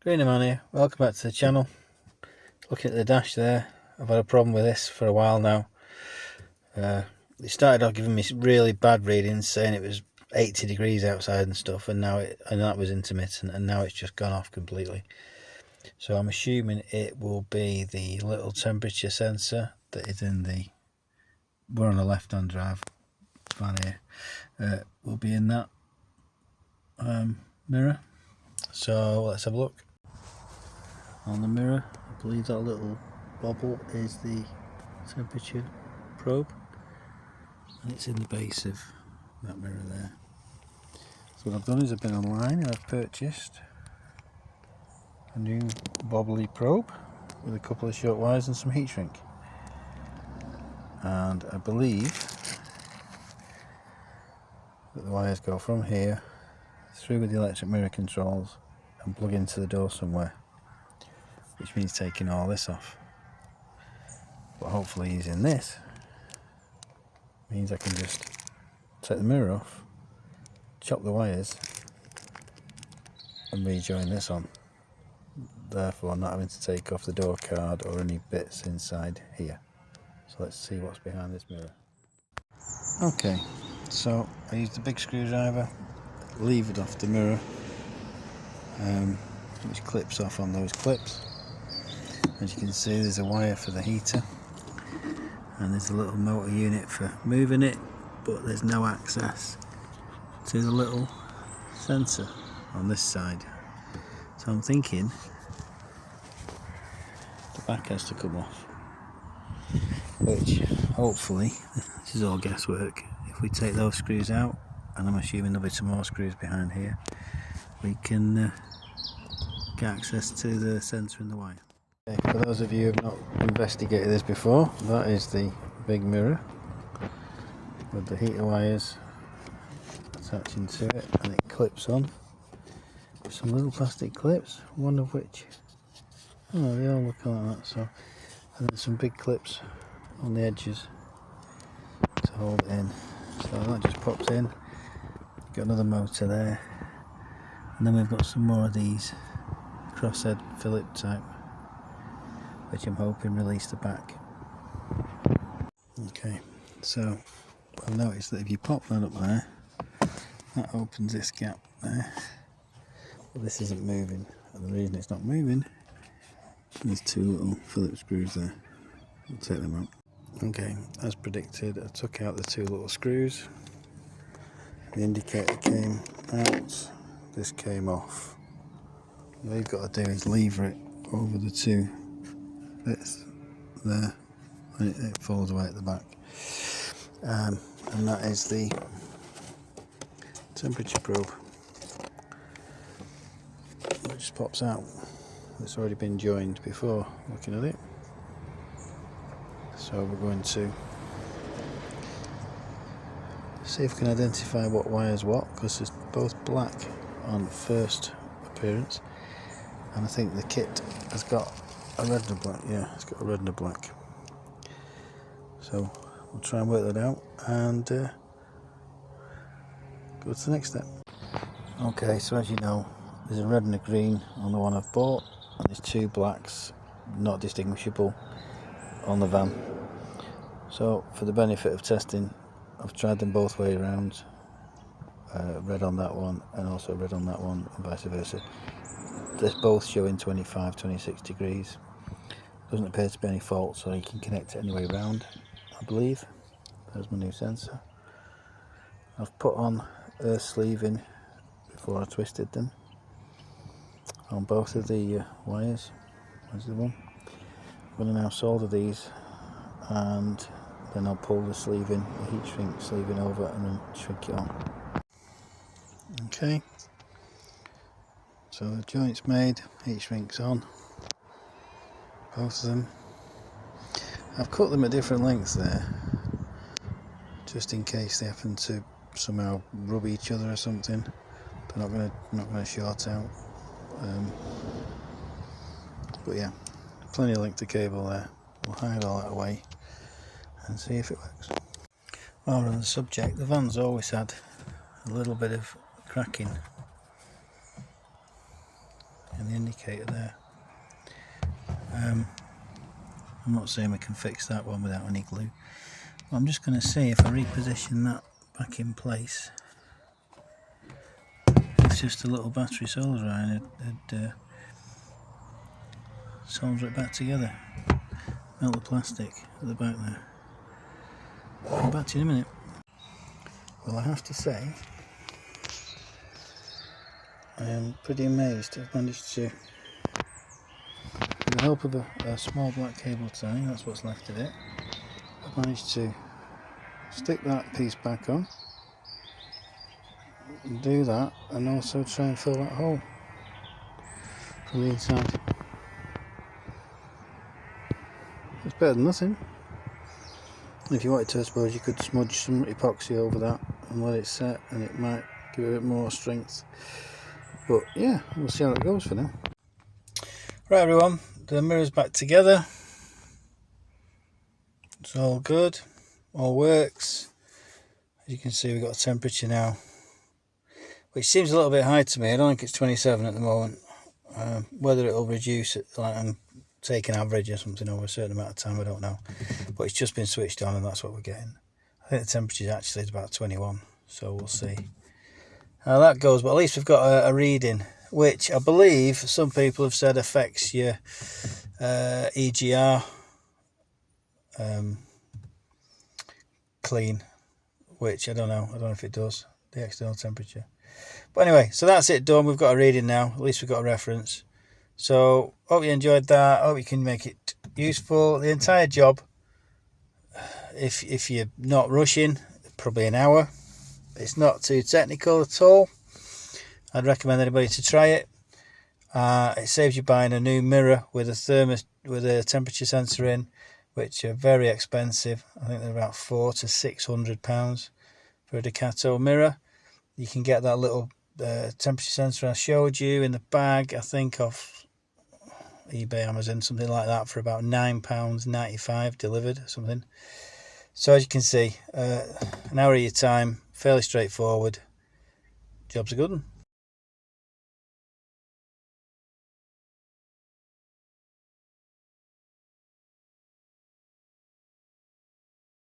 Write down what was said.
Greener Man here, welcome back to the channel. Looking at the dash there, I've had a problem with this for a while now. It started off giving me really bad readings, saying it was 80 degrees outside and stuff, and that was intermittent, and now it's just gone off completely. So I'm assuming it will be the little temperature sensor that is in we're on a left-hand drive van here, will be in that mirror. So let's have a look. On the mirror, I believe that little bobble is the temperature probe, and it's in the base of that mirror there. So what I've done is I've been online and I've purchased a new bobbly probe with a couple of short wires and some heat shrink, and I believe that the wires go from here through with the electric mirror controls and plug into the door somewhere, which means taking all this off. But hopefully using this means I can just take the mirror off, chop the wires and rejoin this on, therefore not having to take off the door card or any bits inside here. So let's see what's behind this mirror. Okay, so I used a big screwdriver, levered off the mirror, which clips off on those clips. As you can see, there's a wire for the heater and there's a little motor unit for moving it, but there's no access to the little sensor on this side. So I'm thinking the back has to come off, which hopefully, this is all guesswork, if we take those screws out, and I'm assuming there'll be some more screws behind here, we can get access to the sensor in the wire. Okay, for those of you who have not investigated this before, that is the big mirror with the heater wires attaching to it, and it clips on with some little plastic clips, one of which, oh, they all look like that. So, and then some big clips on the edges to hold it in. So that just pops in. Got another motor there, and then we've got some more of these crosshead Philip type, which I'm hoping release the back. Okay, so I've noticed that if you pop that up there, that opens this gap there, but this isn't moving, and the reason it's not moving, there's two little Phillips screws there. We'll take them out. Okay, as predicted, I took out the two little screws, the indicator came out, this came off. All you've got to do is lever it over the two bits there, and it falls away at the back, and that is the temperature probe, which just pops out. It's already been joined before looking at it, so we're going to see if we can identify what wire's what, because it's both black on first appearance, and I think the kit has got a red and a black. Yeah, it's got a red and a black. So we'll try and work that out and go to the next step. Okay, so as you know, there's a red and a green on the one I've bought, and there's two blacks not distinguishable on the van. So for the benefit of testing, I've tried them both way around, red on that one and also red on that one, and vice versa. They're both showing 25-26 degrees. Doesn't appear to be any fault, so you can connect it any way around, I believe. There's my new sensor. I've put on earth sleeving before I twisted them on both of the wires. There's the one. I'm going to now solder these, and then I'll pull the sleeving, the heat shrink sleeving over, and then shrink it on. Okay, so the joint's made, heat shrink's on, both of them. I've cut them at different lengths there, just in case they happen to somehow rub each other or something. They're not gonna short out. But yeah, plenty of length of cable there. We'll hide all that away and see if it works. While we're on the subject, the van's always had a little bit of cracking and the indicator there. I'm not saying we can fix that one without any glue. I'm just going to see if I reposition that back in place. It's just a little battery solder iron, it'd solder it back together. Melt the plastic at the back there. I'll be back to you in a minute. Well, I have to say, I am pretty amazed I've managed to, with the help of a small black cable tie, that's what's left of it, I've managed to stick that piece back on, and do that, and also try and fill that hole from the inside. It's better than nothing. If you wanted to, I suppose you could smudge some epoxy over that and let it set, and it might give it a bit more strength. But yeah, we'll see how it goes for now. Right everyone, the mirror's back together. It's all good, all works. As you can see, we've got a temperature now, which seems a little bit high to me. I don't think it's 27 at the moment. Whether it'll reduce it, like I'm taking average or something over a certain amount of time, I don't know. But it's just been switched on and that's what we're getting. I think the temperature actually is about 21, so we'll see how that goes. But at least we've got a reading, which I believe some people have said affects your EGR clean, which I don't know if it does, the external temperature. But anyway, so that's it done. We've got a reading now, at least we've got a reference. So hope you enjoyed that. Hope you can make it useful. The entire job, if you're not rushing, probably an hour. It's not too technical at all. I'd recommend anybody to try it. It saves you buying a new mirror with a temperature sensor in, which are very expensive. I think they're about £400 to £600 for a Ducato mirror. You can get that little temperature sensor I showed you in the bag, I think off eBay, Amazon, something like that, for about £9.95 delivered or something. So as you can see, an hour of your time, fairly straightforward. Job's a good one.